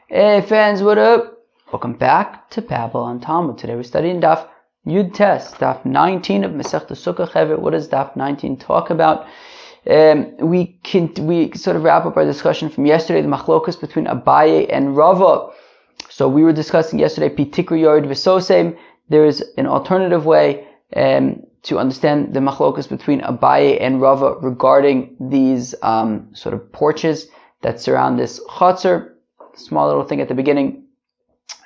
Hey fans, what up? Welcome back to Babylon Talmud. Today we're studying Daf Yud Tes, Daf 19 of Masechta Sukkah Chevet. What does Daf 19 talk about? We sort of wrap up our discussion from yesterday, the machlokas between Abaye and Rava. So we were discussing yesterday Pitikru Yored V'Sosem. There is an alternative way to understand the machlokas between Abaye and Rava regarding these sort of porches that surround this chutzner. Small little thing at the beginning.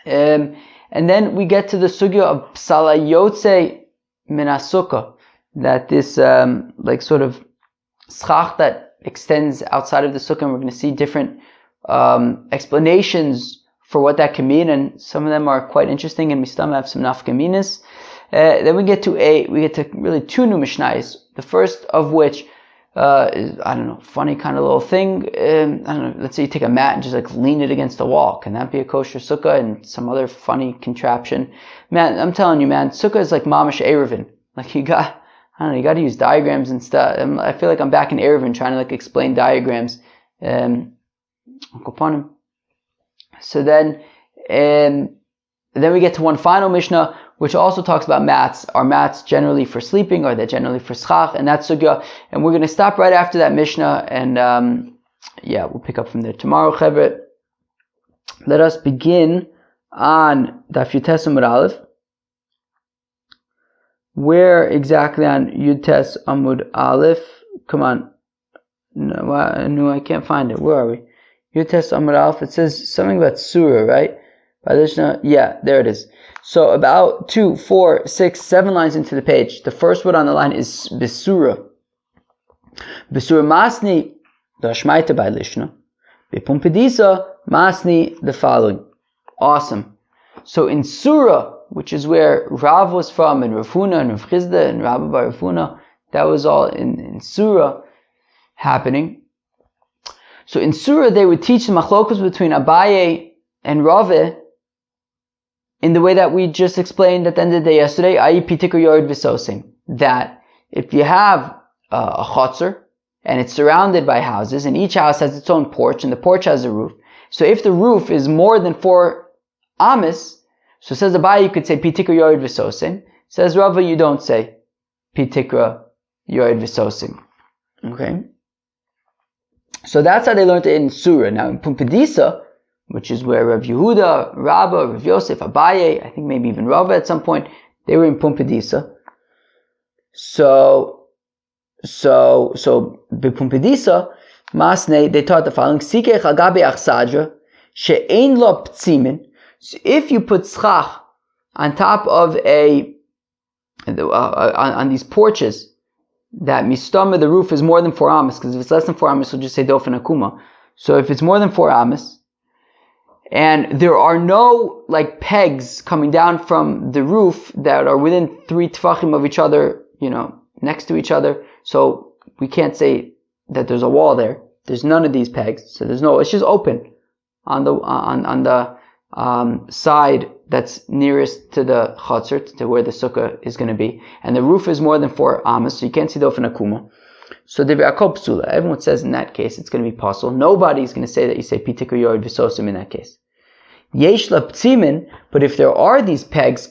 And then we get to the sugya of psala yotze min sukkah, that this sort of schach that extends outside of the sukkah, and we're going to see different explanations for what that can mean, and some of them are quite interesting, and we still have some nafkaminas. Then we get to really two new mishnayos. The first of which is, funny kind of little thing. Let's say you take a mat and just lean it against the wall. Can that be a kosher sukkah? And some other funny contraption. Man, I'm telling you, man, sukkah is like mamash erevin. You got to use diagrams and stuff. I feel like I'm back in erevin trying to explain diagrams. So then we get to one final mishnah, which also talks about mats. Are mats generally for sleeping? Are they generally for schach? And that's sugya. And we're going to stop right after that mishnah, and we'll pick up from there tomorrow. Chevret, let us begin on Daf Yud Tes Amud Aleph. Where exactly on Yud Tes Amud Aleph? Come on. No, I can't find it. Where are we? Yud Tes Amud Aleph. It says something about surah, right? Yeah, there it is. So about 2, 4, 6, 7 lines into the page, the first word on the line is Besura. Besura Masni, the Ashmaita by Lishna. Bepumpedisa Masni, the following. Awesome. So in Surah, which is where Rav was from, and Rav Huna, and Rav Chizda, and Rabbi Bar Rav Huna, that was all in Surah happening. So in Surah, they would teach the machlokas between Abaye and Rava in the way that we just explained at the end of the day yesterday, i.e. Pitikru Yored V'Sosem, that if you have a chutzner and it's surrounded by houses, and each house has its own porch, and the porch has a roof, so if the roof is more than 4 amis, so says Abaye, you could say Pitikru Yored V'Sosem. Says Rava, you don't say Pitikru Yored V'Sosem. Okay? So that's how they learned it in Surah. Now in Pumbedisa, which is where Rav Yehuda, Rabba, Rav Yosef, Abaye, I think maybe even Rava at some point, they were in Pumbedisa. So Pumbedisa, Masne, they taught the following: Sikech agabe achsadra, she'ein lo ptzimin. So if you put schach on top of on these porches, that mistama, the roof is more than 4 amas, because if it's less than 4 amas, we'll just say dofen akuma. So if it's more than 4 amas, and there are no pegs coming down from the roof that are within 3 tefachim of each other, next to each other, so we can't say that there's a wall there. There's none of these pegs, so it's just open on the side that's nearest to the chutzner, to where the sukkah is going to be, and the roof is more than 4 amas, so you can't see the ofen akuma. So the Akol Psula, everyone says in that case it's going to be possible. Nobody's going to say that you say Pitikru Yored V'Sosem in that case. Yesh la ptzimin, but if there are these pegs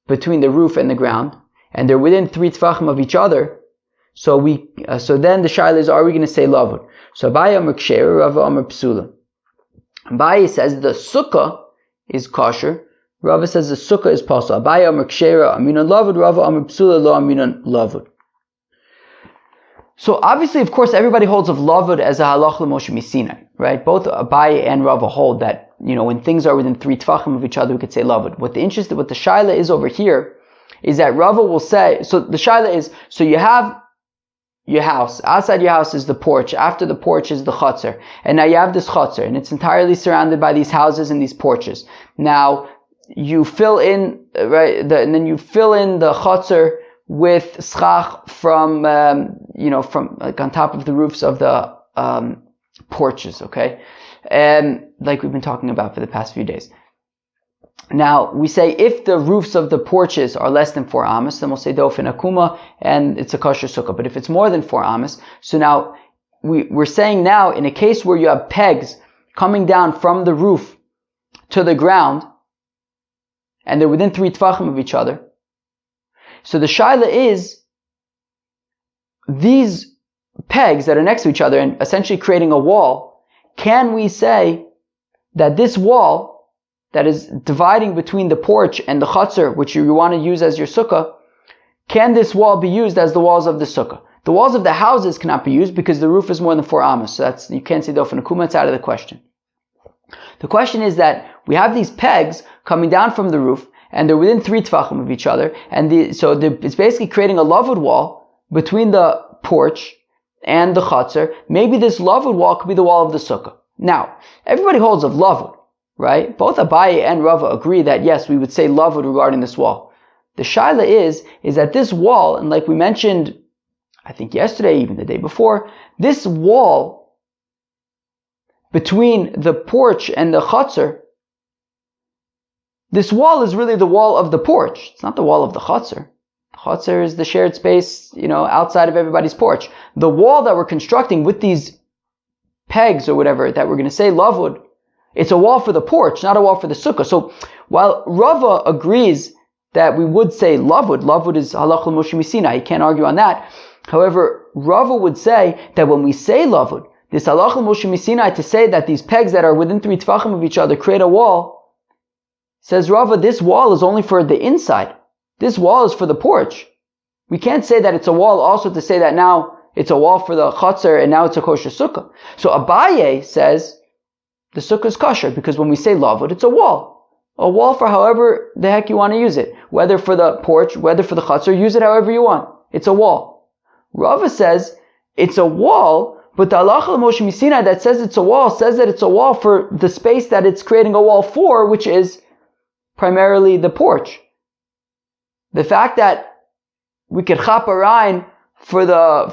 between the roof and the ground, and they're within 3 tefachim of each other, so then the shaila is, are we going to say lavud? So Abaye Amar Ksher, Rava Amar Psula. Abaye says the sukkah is kosher. Rava says the sukkah is possible. Abaye Amar Ksher, Aminan lavud. Rava Amar Psula, lo Aminan lavud. So obviously, of course, everybody holds of lavud as a halach l'Moshe Misinai, right? Both Abaye and Rava hold that, when things are within 3 tefachim of each other, we could say lavud. What the shaila is over here is that Rava will say, so the shaila is, so you have your house, outside your house is the porch, after the porch is the chutzner, and now you have this chutzner, and it's entirely surrounded by these houses and these porches. Now, you fill in, and then you fill in the chutzner with schach from on top of the roofs of the porches, okay? And like we've been talking about for the past few days. Now, we say if the roofs of the porches are less than 4 amas, then we'll say dofen akuma, and it's a kosher sukkah. But if it's more than 4 amas, so now we're saying now in a case where you have pegs coming down from the roof to the ground, and they're within 3 tvachim of each other. So the shaila is, these pegs that are next to each other and essentially creating a wall, can we say that this wall that is dividing between the porch and the chutzner, which you want to use as your sukkah, can this wall be used as the walls of the sukkah? The walls of the houses cannot be used because the roof is more than 4 amos. So you can't say dofen akuma, it's out of the question. The question is that we have these pegs coming down from the roof, and they're within 3 tvachim of each other, and it's basically creating a lavud wall between the porch and the chutzner. Maybe this lavud wall could be the wall of the sukkah. Now, everybody holds of lavud, right? Both Abaye and Rava agree that yes, we would say lavud regarding this wall. The shaila is that this wall, and like we mentioned, I think yesterday, even the day before, this wall between the porch and the chutzner, this wall is really the wall of the porch. It's not the wall of the chutzner. The chutzner is the shared space, outside of everybody's porch. The wall that we're constructing with these pegs or whatever that we're going to say lavud, it's a wall for the porch, not a wall for the sukkah. So while Rava agrees that we would say lavud is halachah Moshe Misina, he can't argue on that. However, Rava would say that when we say lavud, this halachah Moshe Misina, to say that these pegs that are within 3 tvachim of each other create a wall, says Rava, this wall is only for the inside. This wall is for the porch. We can't say that it's a wall also to say that now it's a wall for the chutzner and now it's a kosher sukkah. So Abaye says the sukkah is kosher because when we say lavud, it's a wall. A wall for however the heck you want to use it. Whether for the porch, whether for the chutzner, use it however you want. It's a wall. Rava says it's a wall, but the halacha Moshe Misina that says it's a wall says that it's a wall for the space that it's creating a wall for, which is primarily the porch. The fact that we could chap a rein for the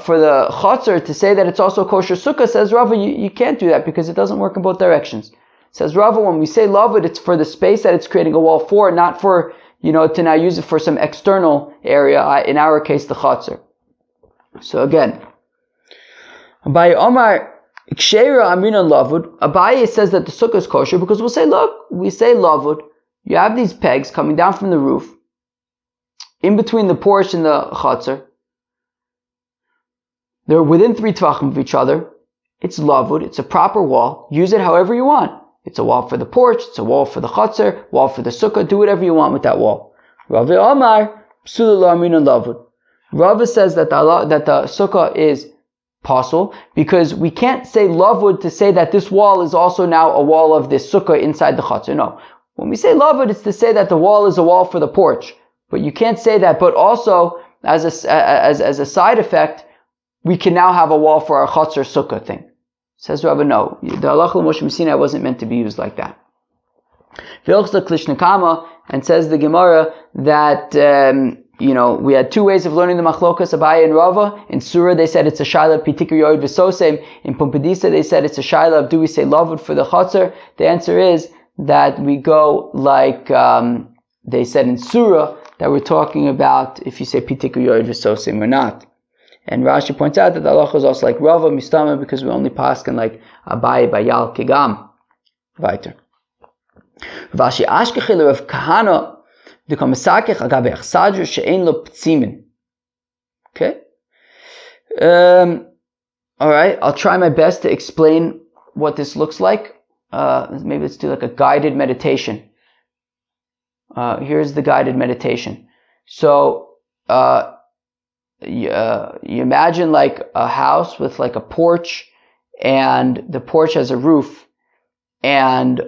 chutzner to say that it's also kosher sukkah, says Rava, you can't do that because it doesn't work in both directions. Says Rava, when we say lavud, it's for the space that it's creating a wall for, not for, to now use it for some external area, in our case, the chutzner. So again, Abaye Omar, Ksheira Amrinan lavud, Abaye says that the sukkah is kosher because we'll say, look, we say lavud, you have these pegs coming down from the roof, in between the porch and the chutzner. They're within 3 tvachim of each other. It's lavud, it's a proper wall. Use it however you want. It's a wall for the porch, it's a wall for the chutzner, wall for the sukkah, do whatever you want with that wall. Rava Omar, Psula La'aminan lavud. Rava says that the sukkah is pasul because we can't say lavud to say that this wall is also now a wall of this sukkah inside the chutzner. No. When we say lavud, it's to say that the wall is a wall for the porch. But you can't say that, but also as a side effect, we can now have a wall for our chutzner sukkah thing. Says Rava, no. The halachah Moshe Misina wasn't meant to be used like that. And says the Gemara that, we had 2 ways of learning the machlokas, Abaye and Rava. In Surah, they said it's a shaila of pitikr yoid v'sosem. In Pumbedisa, they said it's a shaila of do we say lavud for the chutzner. The answer is that we go like, they said in Surah, that we're talking about if you say pitikr yoid v'sosem or not. And Rashi points out that the halacha is also like Rava Mistama because we only paskin like Abaye Bayal Kegam. Weiter. Vashi Ashkechil of Kahana the Komisakech Agabe Achsadr She'en Lo Ptzimin. Okay. Alright, I'll try my best to explain what this looks like. Maybe let's do like a guided meditation. Here's the guided meditation. So, you imagine like a house with like a porch, and the porch has a roof, and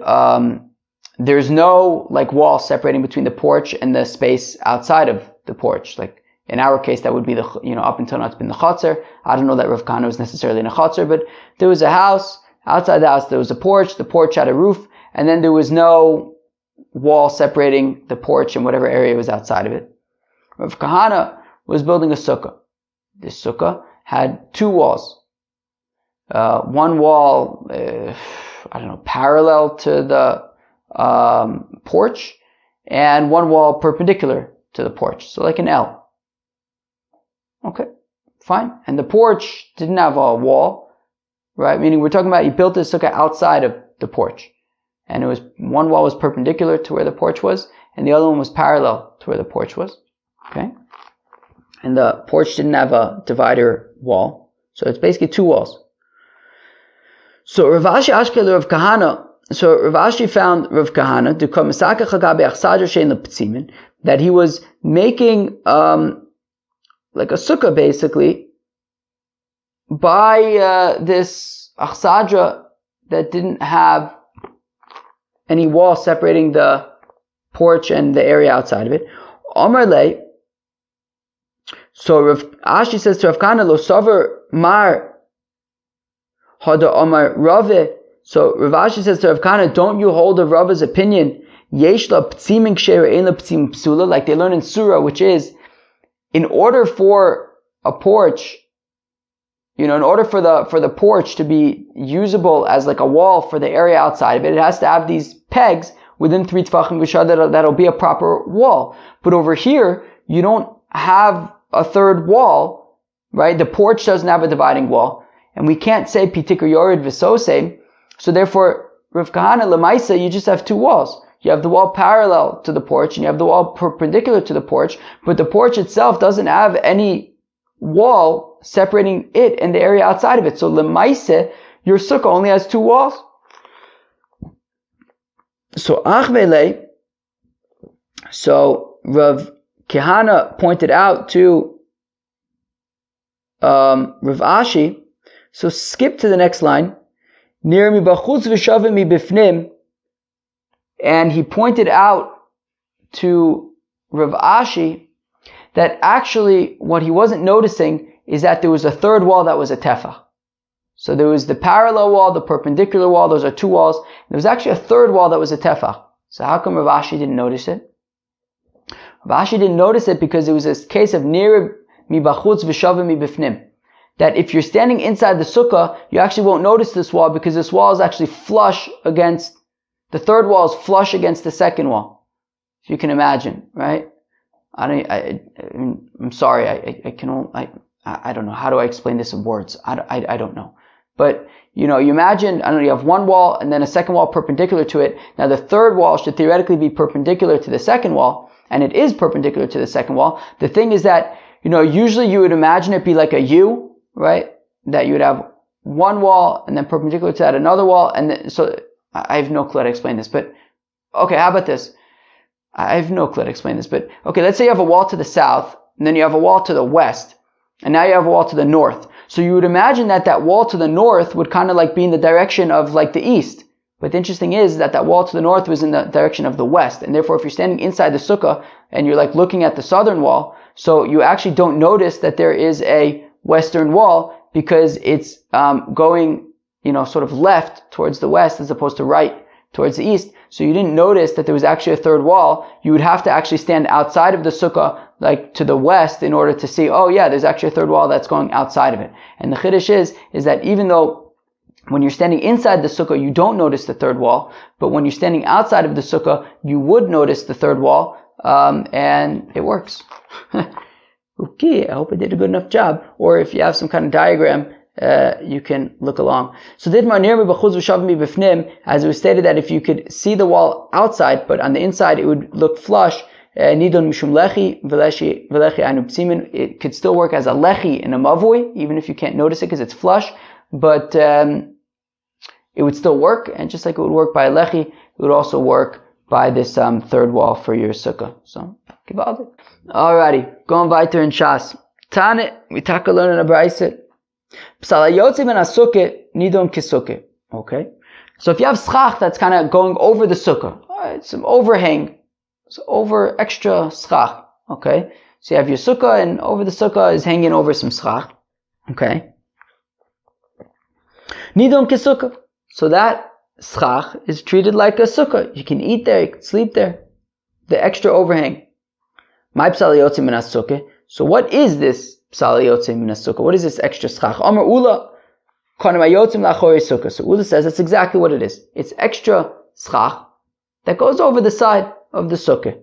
there's no like wall separating between the porch and the space outside of the porch. Like in our case, that would be the up until now it's been the chutzner. I don't know that Rav Kahana was necessarily in a chutzner, but there was a house. Outside the house there was a porch. The porch had a roof, and then there was no wall separating the porch and whatever area was outside of it. Rav Kahana was building a sukkah. This sukkah had 2 walls. One wall, parallel to the porch, and one wall perpendicular to the porch. So like an L. Okay, fine. And the porch didn't have a wall, right? Meaning we're talking about you built this sukkah outside of the porch. and it was one wall was perpendicular to where the porch was, and the other one was parallel to where the porch was. Okay, and the porch didn't have a divider wall, so it's basically two walls. So Rav Ashi Ashkel Rav Kahana. So Rav Ashi found Rav Kahana that he was making like a sukkah basically by this achsadra that didn't have any wall separating the porch and the area outside of it. Omar Lei. So Rav Ashi says to Rav Kahana, Lo Savar Mar Hada Omar Rave. So Rav Ashi says to Rav Kahana, don't you hold of Rava's opinion? Yesh la p'tziming ksheira ein la p'tzim psula, like they learn in Surah, which is, in order for a porch, in order for the porch to be usable as like a wall for the area outside of it, it has to have these pegs within 3 tefachim v'shah that'll be a proper wall. But over here, you don't have a third wall, right? The porch doesn't have a dividing wall. And we can't say pitikr yored v'soseh. So therefore, Rav Kahana, Lemaisa, you just have two walls. You have the wall parallel to the porch, and you have the wall perpendicular to the porch, but the porch itself doesn't have any wall separating it and the area outside of it. So Lemaisa, your sukkah only has two walls. So Achvele, so Rav Kahana pointed out to Rav Ashi, so skip to the next line. Nir mi bachutz v'shavim mi bifnim, and he pointed out to Rav Ashi that actually what he wasn't noticing is that there was a third wall that was a tefach. So there was the parallel wall, the perpendicular wall, those are two walls. There was actually a third wall that was a tefach. So how come Rav Ashi didn't notice it? Rav Ashi didn't notice it because it was a case of nir mi bachutz v'shavim mi bifnim. That if you're standing inside the sukkah, you actually won't notice this wall because this wall is actually flush against, the third wall is flush against the second wall. If you can imagine, right? I'm sorry, I don't know. How do I explain this in words? I don't know. But, you imagine, you have one wall and then a second wall perpendicular to it. Now the third wall should theoretically be perpendicular to the second wall, and it is perpendicular to the second wall. The thing is that, usually you would imagine it be like a U, right? That you would have one wall and then perpendicular to that another wall, and then, so I have no clue how to explain this, but okay, how about this? I have no clue how to explain this, but okay, let's say you have a wall to the south, and then you have a wall to the west, and now you have a wall to the north. So you would imagine that wall to the north would kind of like be in the direction of like the east. But the interesting is that wall to the north was in the direction of the west, and therefore if you're standing inside the sukkah and you're like looking at the southern wall, so you actually don't notice that there is a western wall because it's going, sort of left towards the west as opposed to right towards the east. So you didn't notice that there was actually a third wall. You would have to actually stand outside of the sukkah, like to the west, in order to see, oh yeah, there's actually a third wall that's going outside of it. And the chiddush is that even though when you're standing inside the sukkah, you don't notice the third wall, but when you're standing outside of the sukkah, you would notice the third wall, and it works. Okay, I hope I did a good enough job. Or if you have some kind of diagram, you can look along. So, as it was stated that if you could see the wall outside, but on the inside it would look flush, it could still work as a lechi in a mavui, even if you can't notice it because it's flush, but it would still work, and just like it would work by a lechi, it would also work by this third wall for your sukkah. So, gewaldig. Alrighty, going weiter in Shas. Tane, we taka learn in a brayset. Psalayotzi ben asuke nidon kisuke. Okay, so if you have schach that's kind of going over the sukkah, it's some overhang, it's over extra schach. Okay, so you have your sukkah, and over the sukkah is hanging over some schach. Okay, nidon kisuke. So that schach is treated like a sukkah. You can eat there, you can sleep there. The extra overhang. My psalayotzi min asuke. So what is this psalayotzi min asuke? What is this extra schach? Amar Ula kanamayotzi lachori sukkah. So Ula says that's exactly what it is. It's extra schach that goes over the side of the sukkah.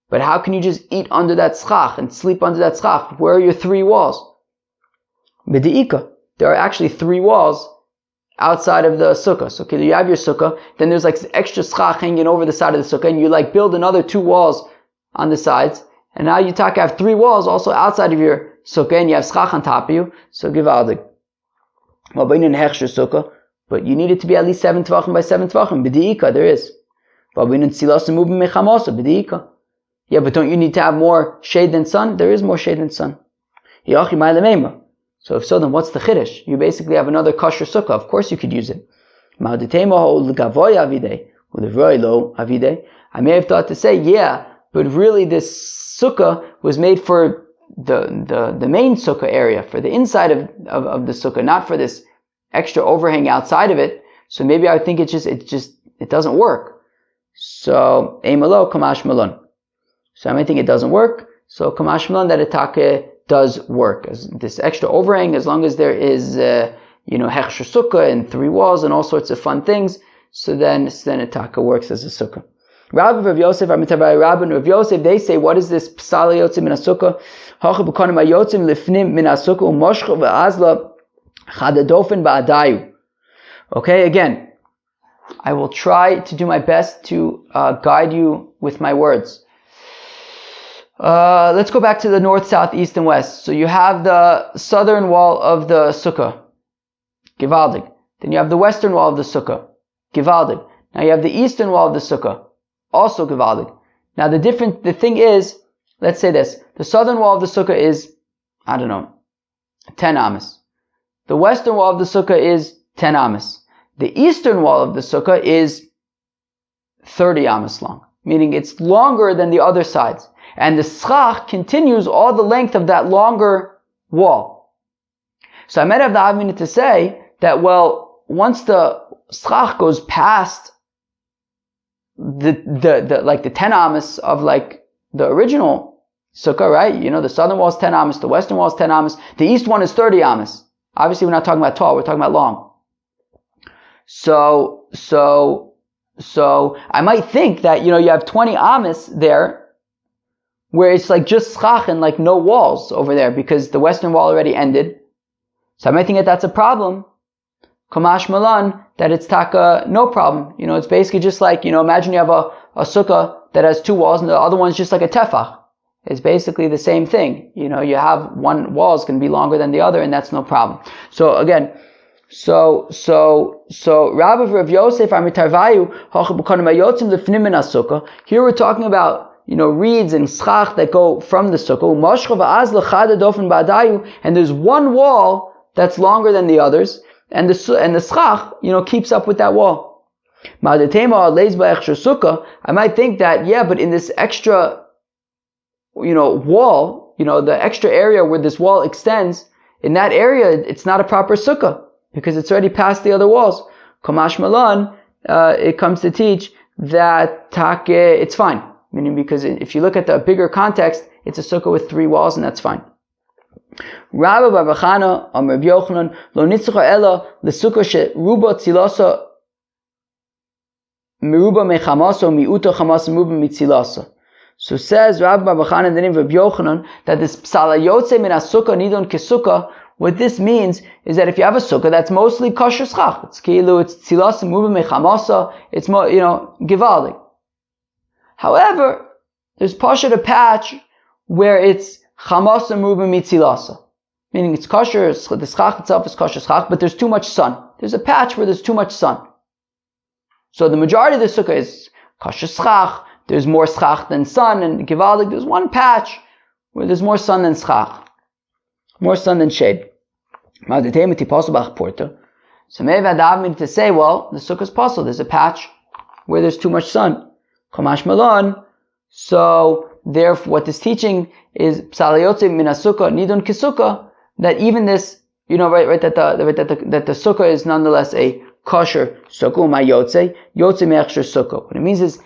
But how can you just eat under that schach and sleep under that schach? Where are your three walls? B'di'ika. There are actually three walls outside of the sukkah. So you have your sukkah, then there's like extra schach hanging over the side of the sukkah, and you like build another 2 walls on the sides, and now you have 3 walls also outside of your sukkah, and you have schach on top of you. So givaldig. But you need it to be at least 7 tvachim by 7 tvachim. B'di'ika, there is. Yeah, but don't you need to have more shade than sun? There is more shade than sun. So if so, then what's the chiddush? You basically have another kosher sukkah. Of course you could use it. I may have thought to say, yeah, but really this sukkah was made for the main sukkah area, for the inside of the sukkah, not for this extra overhang outside of it. So maybe I would think it doesn't work. So Eimalo Kamash Malon. So I might think it doesn't work. So Kamash Malon that Itake does work. As this extra overhang, as long as there is Hechsher Sukkah and 3 walls and all sorts of fun things, so then Itake works as a sukkah. Rabbi Rav Yosef, Amitabai Rabbi and Rav Yosef, they say, what is this Psala Yotzim min HaSukkah? Hacha b'konim hayotzim lifnim min HaSukkah u'moshcha v'azla chadadofen ba'adayu. Okay, again, I will try to do my best to guide you with my words. Let's go back to the north, south, east, and west. So you have the southern wall of the sukkah, givaldig. Then you have the western wall of the sukkah, givaldig. Now you have the eastern wall of the sukkah, also givaldig. Now the thing is, let's say this, the southern wall of the sukkah is, 10 amas. The western wall of the sukkah is 10 amas. The eastern wall of the sukkah is 30 amas long, meaning it's longer than the other sides. And the schach continues all the length of that longer wall. So I might have the argument to say that, well, once the schach goes past the 10 amas of like the original sukkah, right? The southern wall is 10 amas, the western wall is 10 amas, the east one is 30 amas. Obviously we're not talking about tall, we're talking about long. So I might think that, you have 20 amas there, where it's like just schach and like no walls over there because the western wall already ended. So I might think that that's a problem. Kamash Malan, that it's taka, no problem. It's basically just like, imagine you have a sukkah that has 2 walls and the other one's just like a tefach. It's basically the same thing. You have one wall is going to be longer than the other and that's no problem. So again, so Rabbi Rav Yosef Amitarvayu Hachabukanim Ayotzim Lefnim Min HaSukkah. Here we're talking about reeds and schach that go from the sukkah. And there's one wall that's longer than the others, and the schach, keeps up with that wall. I might think that, yeah, but in this extra, wall, the extra area where this wall extends, in that area, it's not a proper sukkah, because it's already past the other walls. Kamash Malan, it comes to teach that it's fine. Meaning because if you look at the bigger context, it's a sukkah with 3 walls and that's fine. Rabbi Bar Chana Amar Rabbi Yochanan lo nitzcha ela lesukkah sheruba tzilasa meruba mechamaso miuta chamas meruba mitzilasa. So says Rabbi Bar Chana in the name of Rabbi Yochanan that this psala yotze min hasukah nidon kesukkah. What this means is that if you have a sukkah that's mostly kosher schach, it's tzilasa meruba mechamasa, it's more givaldik. However, there's pasha a patch where it's chamas and meruba mitzilasa, meaning it's kosher, the schach itself is kosher schach, but there's too much sun. There's a patch where there's too much sun. So the majority of the sukkah is kosher schach, there's more schach than sun, and givaldik, there's one patch where there's more sun than schach, more sun than shade. So maybe I'd have me to say, well, the sukkah is possible, there's a patch where there's too much sun. Kamash Malon. So therefore, what this teaching is psalayotze min hasukah nidon kisukah, that even this, that the sukkah is nonetheless a kosher sukkah, mayotze yotze me'echsher sukkah. What it means is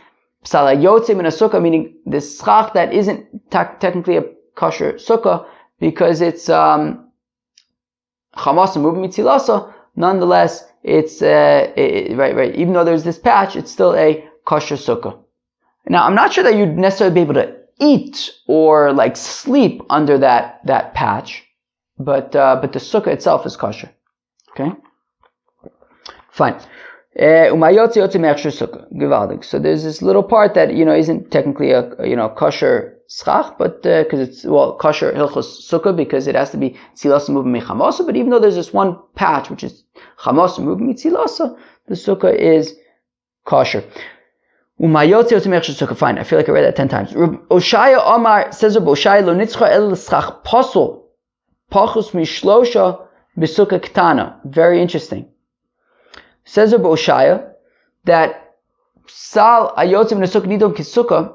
psalayotze min hasukah, meaning this schach that isn't technically a kosher sukkah because it's chamas and meruba mitzilasa. Nonetheless, it's right. Even though there's this patch, it's still a kosher sukkah. Now, I'm not sure that you'd necessarily be able to eat or like sleep under that patch, but the sukkah itself is kosher. Okay? Fine. So there's this little part that, isn't technically a kosher schach, but, cause it's, kosher hilchos sukkah, because it has to be tzilasa moving mechamasa, but even though there's this one patch, which is chamasa moving tzilasa, the sukkah is kosher. Fine, I feel like I read that 10 times. Oshaya Omar says, Oshaya lo nitzcha el schach posel, pachus mishlosha b'sukkah ketana. Very interesting. Says Rabbi Oshaya that sal ayotzim nesukah nidon kisukah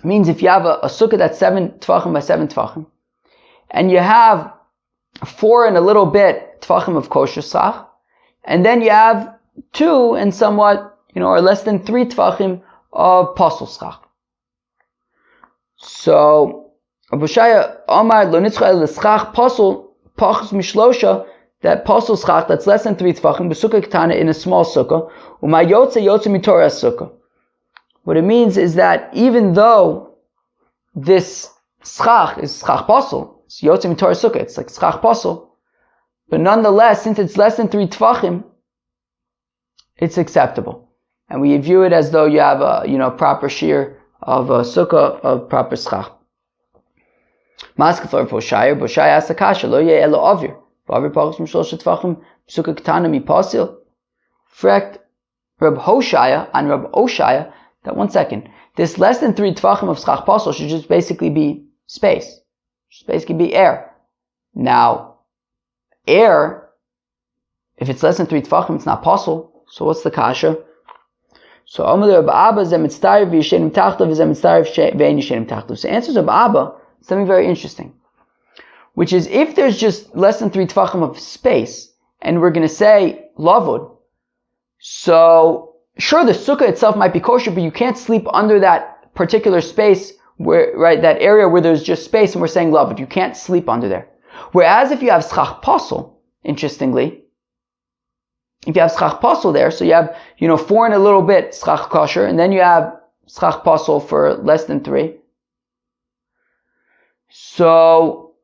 means if you have a sukkah that's 7 tvachim by 7 tvachim, and you have 4 and a little bit tvachim of kosher schach, and then you have 2 and somewhat, or less than 3 tvachim of posel schach. So Rabbi Oshaya Amar lo nitzcha el schach posel pachus mishlosha, that posel schach that's less than 3 tvachim b'sukkah ketana, in a small sukkah, u'mayotze yotze mitorah sukkah. What it means is that even though this schach is schach posel, it's yotze mitorah sukkah, it's like schach posel, but nonetheless, since it's less than 3 tvachim, it's acceptable. And we view it as though you have a, proper shear of a sukkah of proper schach. Maskefar Boshaya asked the kasha, lo yeh elo avir. Avir pachus mishlosh tvachim sukkah ketana mi pasil. Frekt Reb Hoshaya and Reb Oshaya that 1 second. This less than 3 tvachim of schach pasil should just basically be space. Just basically be air. Now, air, if it's less than 3 tvachim, it's not pasil. So what's the kasha? So answers Reb Abba something very interesting, which is if there's just less than 3 tvachim of space, and we're going to say lavud, so sure the sukkah itself might be kosher, but you can't sleep under that particular space that area where there's just space, and we're saying lavud, you can't sleep under there. Whereas if you have schach pasel, interestingly, if you have schach pasel there, so you have, 4 and a little bit schach kosher, and then you have schach pasel for less than 3. So,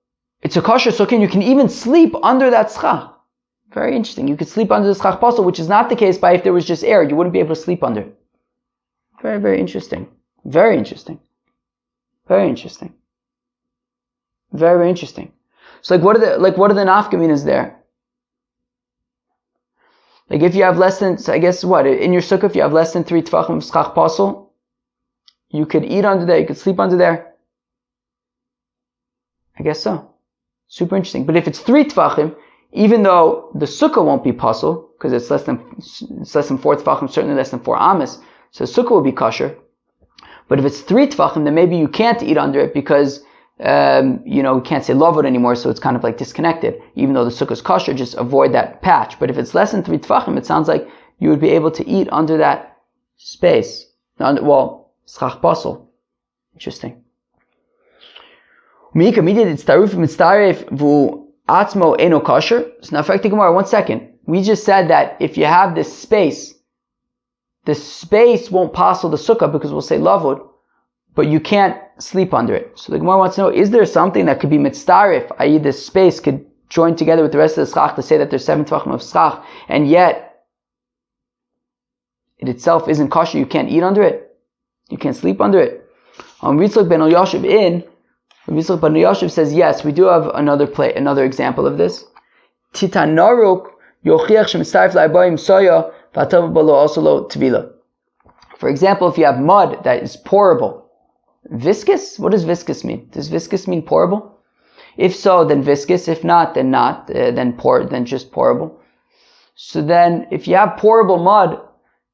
it's a kosher sukkah, and you can even sleep under that schach. Very interesting. You could sleep under the schach pasel, which is not the case by if there was just air. You wouldn't be able to sleep under it. Very, very interesting. Very interesting. Very interesting. Very, very interesting. So what are the nafkaminas there? Like if you have less than, so I guess in your sukkah, if you have less than 3 tvachim of schach pasel, you could eat under there, you could sleep under there. I guess so. Super interesting. But if it's 3 tvachim, even though the sukkah won't be pasel, because it's less than 4 tvachim, certainly less than 4 amas, so the sukkah will be kosher. But if it's 3 tvachim, then maybe you can't eat under it because we can't say lavud anymore, so it's kind of like disconnected. Even though the sukkah is kosher, just avoid that patch. But if it's less than 3 tvachim, it sounds like you would be able to eat under that space. Schach pasel. Interesting. So now, Gemara, 1 second. We just said that if you have this space, the space won't pasel the sukkah because we'll say lavud, but you can't sleep under it. So the Gemara wants to know, is there something that could be mitztarif, i.e. this space could join together with the rest of the schach to say that there's 7 tvachim of schach, and yet it itself isn't kosher, you can't eat under it, you can't sleep under it. Ritzlok ben Elyashiv Ritzlok ben Elyashiv says, yes, we do have another example of this. Titanaruk yochiach shemitztarif la'abayim soya v'atav balo also lo tvila. For example, if you have mud that is pourable, viscous? What does viscous mean? Does viscous mean pourable? If so, then viscous. If not, then not. Then just pourable. So then, if you have pourable mud,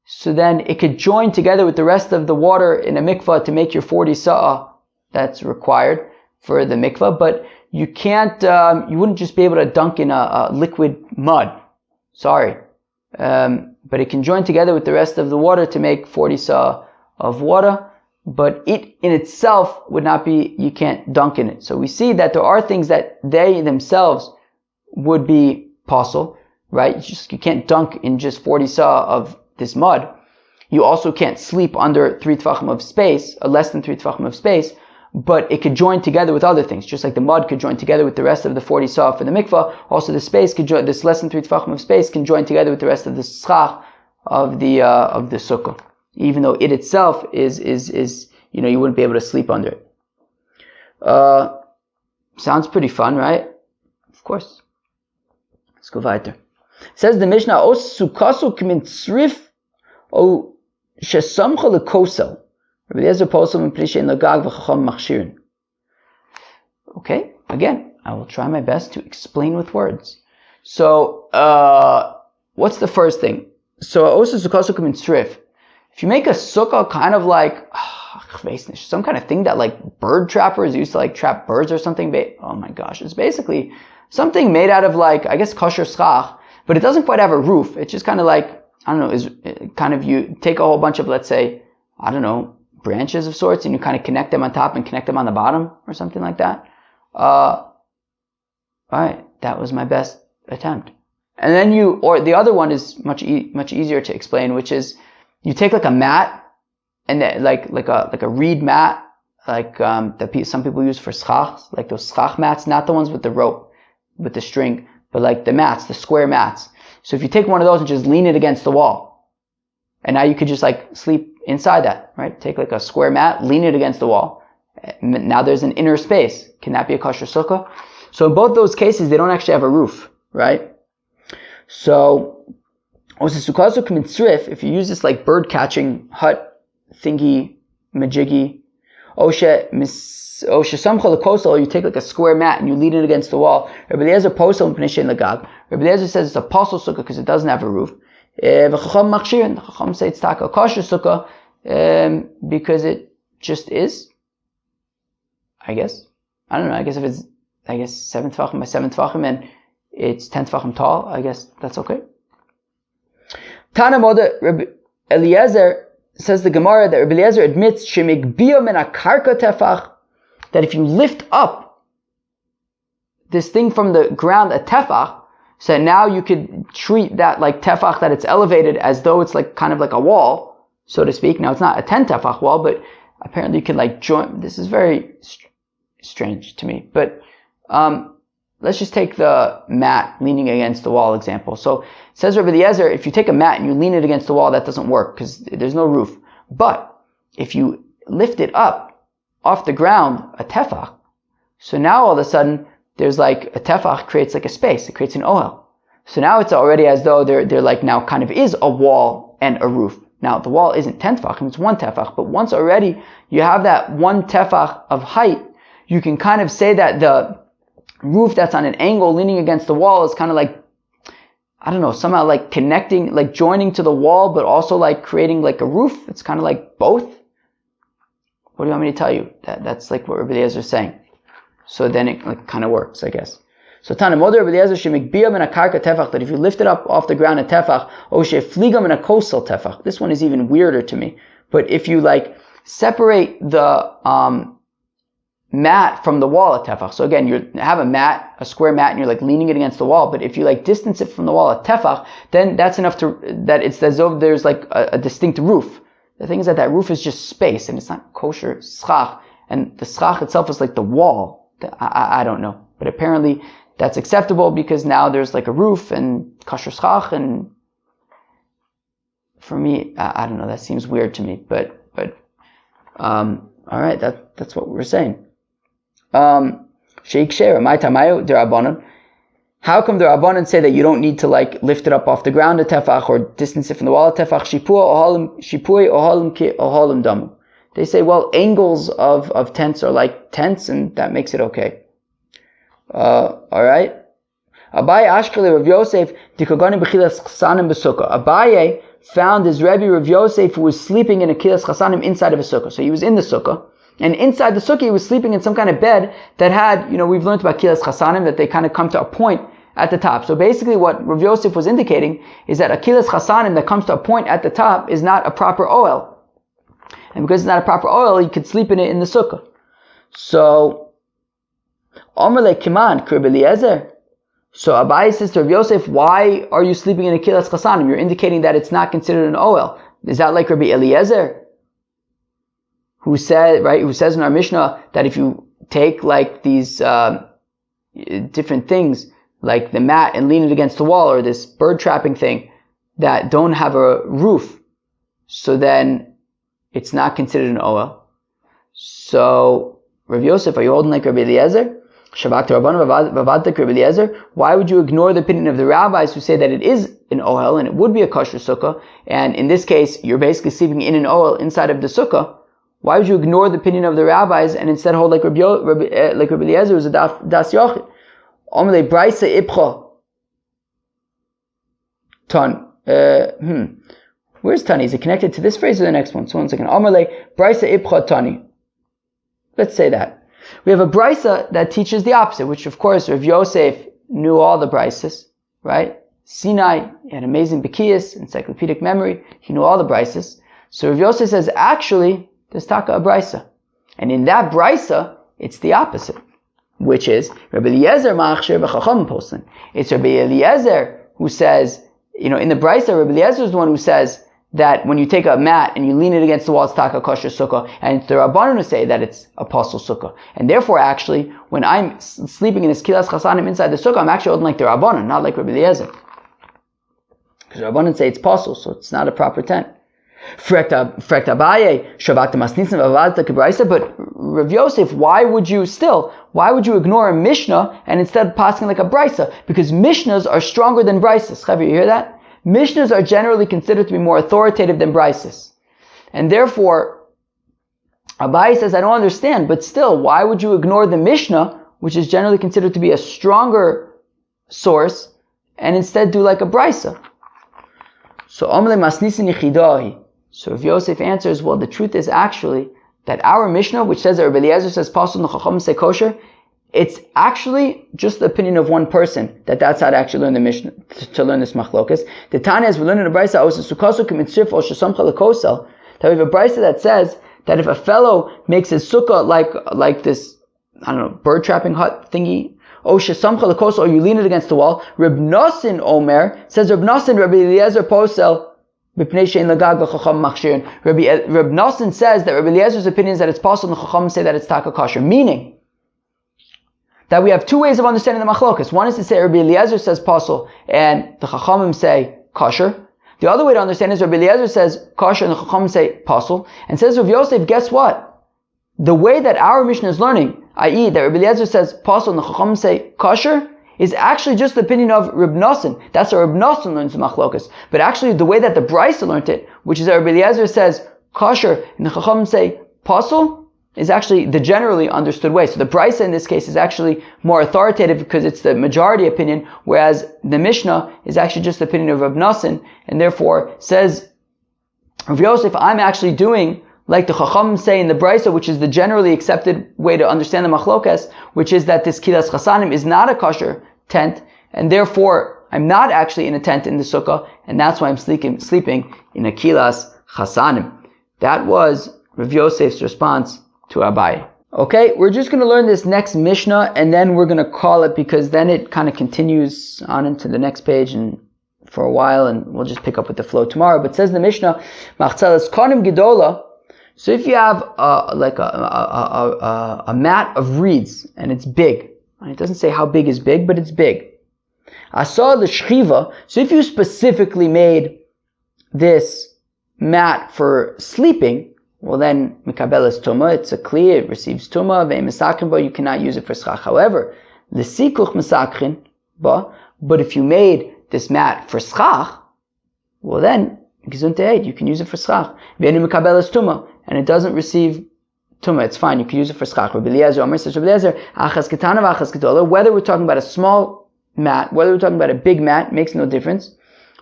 so then it could join together with the rest of the water in a mikvah to make your 40 sa'ah that's required for the mikvah. But you can't, you wouldn't just be able to dunk in a liquid mud. Sorry. But it can join together with the rest of the water to make 40 sa'ah of water. But it in itself would not be, you can't dunk in it. So we see that there are things that they themselves would be pasel, right? You can't dunk in just 40 sa'ah of this mud. You also can't sleep under 3 tvachim of space, less than 3 tvachim of space. but it could join together with other things, just like the mud could join together with the rest of the 40 sah for the mikvah. Also, the space could join, this less than 3 tefachim of space can join together with the rest of the schach of the sukkah, even though it itself is you wouldn't be able to sleep under it. Sounds pretty fun, right? Of course. Let's go weiter. Says the Mishnah, "Os sukasu k'min tzrif o shesamcha lekosel." Okay, again, I will try my best to explain with words. So, what's the first thing? So, if you make a sukkah kind of like, some kind of thing that like bird trappers used to like trap birds or something, oh my gosh, it's basically something made out of like, I guess kosher schach, but it doesn't quite have a roof. It's just kind of like, I don't know, is kind of you take a whole bunch of, let's say, I don't know, branches of sorts, and you kind of connect them on top and connect them on the bottom or something like that. Alright, that was my best attempt. And then or the other one is much easier to explain, which is you take like a mat, and then like a reed mat, like that some people use for schach, like those schach mats, not the ones with the rope, with the string, but like the mats, the square mats. So if you take one of those and just lean it against the wall, and now you could just like sleep inside that, right? Take like a square mat, lean it against the wall. Now there's an inner space. Can that be a kosher sukkah? So in both those cases, they don't actually have a roof, right? So, if you use this like bird catching hut thingy, majiggy, or you take like a square mat and you lean it against the wall. Rabbi Eliezer posel m'pnei lagag. Rabbi Eliezer says it's a posel sukkah because it doesn't have a roof. The Chacham say it's taka kosher sukkah because it just is. I guess. I don't know. I guess if it's 7 tefachim by 7 tefachim and it's 10 tefachim tall, I guess that's okay. Tana Moda, Rabbi Eliezer says the Gemara that Rabbi Eliezer admits shemigbiyah min akarka tefach, that if you lift up this thing from the ground a tefach, so now you could treat that like tefach, that it's elevated as though it's like kind of like a wall, so to speak. Now it's not a 10 tefach wall, but apparently you can like join. This is very strange to me, but let's just take the mat leaning against the wall example. So it says Rabbi Eliezer, if you take a mat and you lean it against the wall, that doesn't work because there's no roof. But if you lift it up off the ground, a tefach, so now all of a sudden there's like a tefach creates like a space. It creates an ohel. So now it's already as though there like now kind of is a wall and a roof. Now the wall isn't 10 tefachim, it's 1 tefach. But once already you have that 1 tefach of height, you can kind of say that the roof that's on an angle leaning against the wall is kind of like, I don't know, somehow like connecting, like joining to the wall, but also like creating like a roof. It's kind of like both. What do you want me to tell you? That's like what Rabbi Eliezer is saying. So then it like kind of works, I guess. So Tana Moder Rabbi Eliezer shemigbiyah min akarka tefach, that if you lift it up off the ground a tefach, o shefliga min kosel tefach. This one is even weirder to me. But if you like separate the mat from the wall a tefach. So again, you have a mat, a square mat, and you're like leaning it against the wall. But if you like distance it from the wall a tefach, then that's enough that it's as though there's like a distinct roof. The thing is that roof is just space, and it's not kosher schach. And the schach itself is like the wall. I don't know. But apparently that's acceptable because now there's like a roof and kosher schach, and for me, I don't know, that seems weird to me. But alright, that's what we were saying. Sheikh Shera, my tamayo derabanan. How come the Rabbanan say that you don't need to like lift it up off the ground a tefach or distance it from the wall a tefach? Shipui ohalim ki ohalim damu. They say, well, angles of tents are like tents, and that makes it okay. Alright. Abaye Ashkele Rav Yosef dikogani b'chilas chasanim b'sukkah. Abaye found his Rebbe Rav Yosef who was sleeping in a kilas chasanim inside of a sukkah. So he was in the sukkah. And inside the sukkah, he was sleeping in some kind of bed that had, we've learned about kilas chasanim, that they kind of come to a point at the top. So basically what Rav Yosef was indicating is that a kilas chasanim that comes to a point at the top is not a proper oil. And because it's not a proper oil, you could sleep in it in the sukkah. So, Omer le kiman, Rabbi Eliezer. So Abaye says to Rav Yosef, why are you sleeping in a kilas chasanim? You're indicating that it's not considered an oil. Is that like Rabbi Eliezer, who says in our Mishnah that if you take like these different things, like the mat, and lean it against the wall, or this bird trapping thing that don't have a roof, so then it's not considered an Ohel. So, Rav Yosef, are you holding like Rabbi Eliezer? Why would you ignore the opinion of the rabbis who say that it is an Ohel and it would be a kosher sukkah? And in this case, you're basically sleeping in an Ohel inside of the sukkah. Why would you ignore the opinion of the rabbis and instead hold like Rabbi Eliezer, who's a das yochid? Omle braisa ipcha ton. Where's tani? Is it connected to this phrase or the next one? So 1 second. Omle braisa ipcha tani. Let's say that. We have a brisa that teaches the opposite, which of course Rav Yosef knew all the brises, right? Sinai, he had amazing Bekias, encyclopedic memory, he knew all the brises. So Rav Yosef says, actually, there's taka a brisa. And in that brisa, it's the opposite, which is Rabbi Eliezer ma'achshir v'chacham poslan. It's Rabbi Eliezer who says, in the brisa, Rabbi Eliezer is the one who says that when you take a mat and you lean it against the wall, it's taka kosher sukkah, and the Rabbanan who say that it's apostle sukkah. And therefore, actually, when I'm sleeping in this kilas chasanim inside the sukkah, I'm actually holding like the Rabbanan, not like Rabbi Eliezer. Because the Rabbanan say it's apostle, so it's not a proper tent. But Rav Yosef, why would you ignore a Mishnah and instead passing like a brisa? Because Mishnahs are stronger than brises. Chaver, you hear that? Mishnahs are generally considered to be more authoritative than brises. And therefore, Abaye says, I don't understand, but still, why would you ignore the Mishnah, which is generally considered to be a stronger source, and instead do like a brisa? So Rav Yosef answers, well, the truth is actually that our Mishnah, which says that Rabbi Eliezer says pasul and the Chacham say kosher, it's actually just the opinion of one person that's how to actually learn the Mishnah, to learn this machlokas. The Tanya, as we learn in the brisa, that we have a brisa that says that if a fellow makes his sukkah like this, bird trapping hut thingy, or you lean it against the wall, Reb Nosson Omer says Reb Nosson, Rabbi Eliezer posel. Reb Nosson says that Rabbi Eliezer's opinion is that it's possible and the Chacham say that it's taka kosher. Meaning that we have two ways of understanding the machlokas. One is to say Rabbi Eliezer says possible and the Chachamim say kosher. The other way to understand is Rabbi Eliezer says kosher and the Chachamim say possible. And says Rav Yosef, guess what? The way that our Mishnah is learning, i.e. that Rabbi Eliezer says possible and the Chachamim say kosher, is actually just the opinion of Reb Nosson. That's how Reb Nosson learns the machlokas. But actually the way that the brisa learned it, which is that Rabbi Eliezer says kosher and the Chacham say pasul, is actually the generally understood way. So the brisa in this case is actually more authoritative because it's the majority opinion, whereas the Mishnah is actually just the opinion of Reb Nosson, and therefore says Rav Yosef, I'm actually doing like the Chacham say in the brisa, which is the generally accepted way to understand the machlokas, which is that this kilas chasanim is not a kosher tent, and therefore I'm not actually in a tent in the sukkah, and that's why I'm sleeping in a kilas chasanim. That was Rav Yosef's response to Abaye. Okay, we're just going to learn this next Mishnah, and then we're going to call it, because then it kind of continues on into the next page and for a while, and we'll just pick up with the flow tomorrow. But it says in the Mishnah, Machzelas konim gedola. So if you have a mat of reeds and it's big, and it doesn't say how big is big, but it's big. Asa l'shchiva. So if you specifically made this mat for sleeping, well then mikabelas tuma, it's a kli, it receives tuma. Ve'misakrin ba, you cannot use it for schach. However, l'sikuch misakrin ba. But if you made this mat for schach, well then gezunteit, you can use it for schach. Ve'enu mikabelas tuma. And it doesn't receive tumah, it's fine, you can use it for schach. Rabbi Eliezer, Omer says, Rabbi Eliezer, achas ketana v'achas gedola, whether we're talking about a small mat, whether we're talking about a big mat, makes no difference.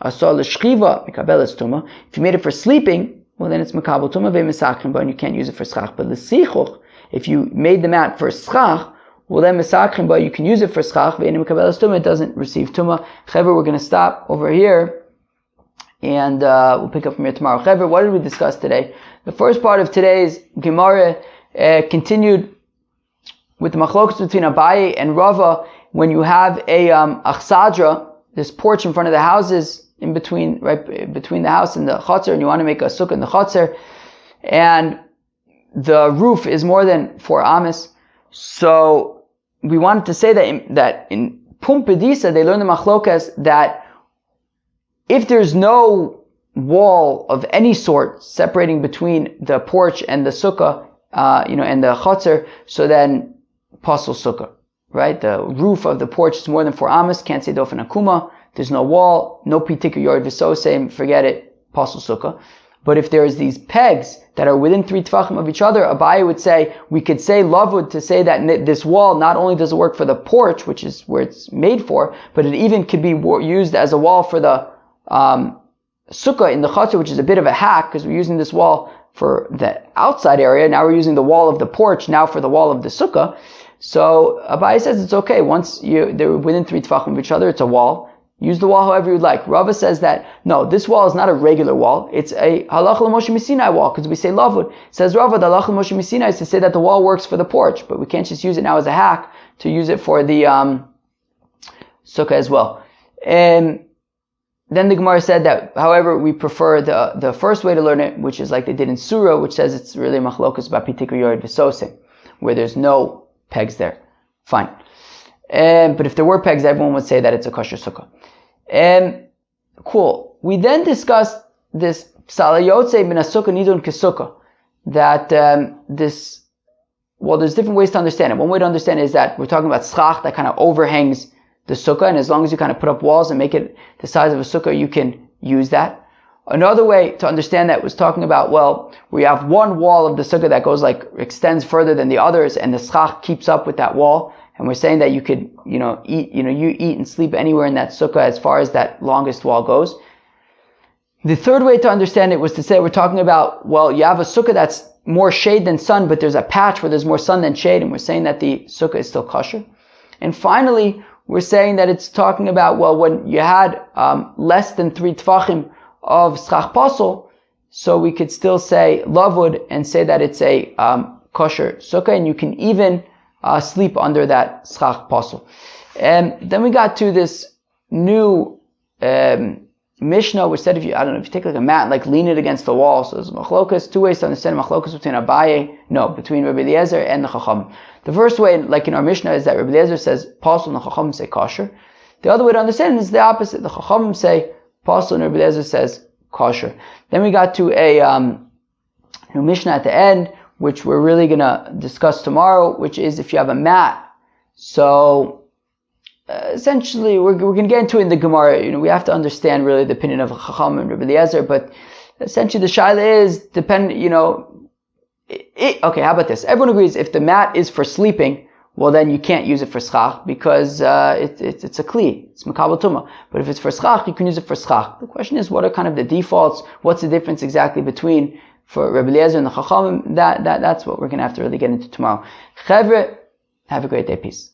Asal l'shchiva, mikabelas tumah. If you made it for sleeping, well then it's makabel tumah ve'misakrin ba, and you can't use it for schach. But l'sichuch, if you made the mat for schach, well then misakrin ba, you can use it for schach, ve'enu mikabelas tumah, it doesn't receive tumah. Chaver, we're going to stop over here, and we'll pick up from here tomorrow. Chaver, what did we discuss today? The first part of today's Gemara continued with the machlokas between Abaye and Rava. When you have a achsadra, this porch in front of the houses, right between the house and the chotzer, and you want to make a sukkah in the chotzer, and the roof is more than 4 amas. So we wanted to say that in Pumbedisa, they learned the machlokas that if there's no wall of any sort separating between the porch and the sukkah, and the chotzer, so then pasel sukkah, right? The roof of the porch is more than 4 amas, can't say dofen akuma, there's no wall, no pitik yard visosem, forget it, pasel sukkah. But if there's these pegs that are within 3 tefachim of each other, Abaye would say, we could say lavud to say that this wall not only does it work for the porch, which is where it's made for, but it even could be used as a wall for the sukkah in the chotzer, which is a bit of a hack, because we're using this wall for the outside area. Now we're using the wall of the porch now for the wall of the sukkah. So Abaye says it's okay. Once they're within 3 tefachim of each other, it's a wall. Use the wall however you'd like. Rava says that, no, this wall is not a regular wall. It's a halach l'Moshe Misinai wall, because we say lavud. Says Rava, the halach l'Moshe Misinai is to say that the wall works for the porch, but we can't just use it now as a hack to use it for the sukkah as well. And then the Gemara said that, however, we prefer the first way to learn it, which is like they did in Surah, which says it's really machlokas ba pitikr yored v'sosem, where there's no pegs there. Fine. But if there were pegs, everyone would say that it's a kosher sukkah. Cool. We then discussed this salayotze min sukkah nidun kesukkah, that there's different ways to understand it. One way to understand it is that we're talking about schach that kind of overhangs the sukkah, and as long as you kind of put up walls and make it the size of a sukkah, you can use that. Another way to understand that was talking about, well, we have one wall of the sukkah that goes extends further than the others, and the schach keeps up with that wall. And we're saying that you could, you eat and sleep anywhere in that sukkah as far as that longest wall goes. The third way to understand it was to say we're talking about, well, you have a sukkah that's more shade than sun, but there's a patch where there's more sun than shade, and we're saying that the sukkah is still kosher. And finally, we're saying that it's talking about, well, when you had less than 3 tefachim of schach pasel, so we could still say lavud and say that it's a kosher sukkah, and you can even sleep under that schach pasel. And then we got to this new Mishnah, which said if you take like a mat, lean it against the wall. So there's machlokas, 2 ways to understand machlokas between between Rabbi Eliezer and the Chacham. The first way, like in our Mishnah, is that Rabbi Eliezer says pasel and the Chacham say kosher. The other way to understand it is the opposite. The Chacham say pasel and Rabbi Eliezer says kosher. Then we got to a new Mishnah at the end, which we're really going to discuss tomorrow, which is if you have a mat. So essentially, we're going to get into it in the Gemara. We have to understand really the opinion of Chacham and Rabbi Eliezer, but essentially the shaila is okay, how about this? Everyone agrees if the mat is for sleeping, well then you can't use it for schach because it's a kli, it's makabel tumah. But if it's for schach, you can use it for schach. The question is, what are kind of the defaults? What's the difference exactly between for Rabbi Eliezer and the Chacham? That's what we're going to have to really get into tomorrow. Chevre, have a great day. Peace.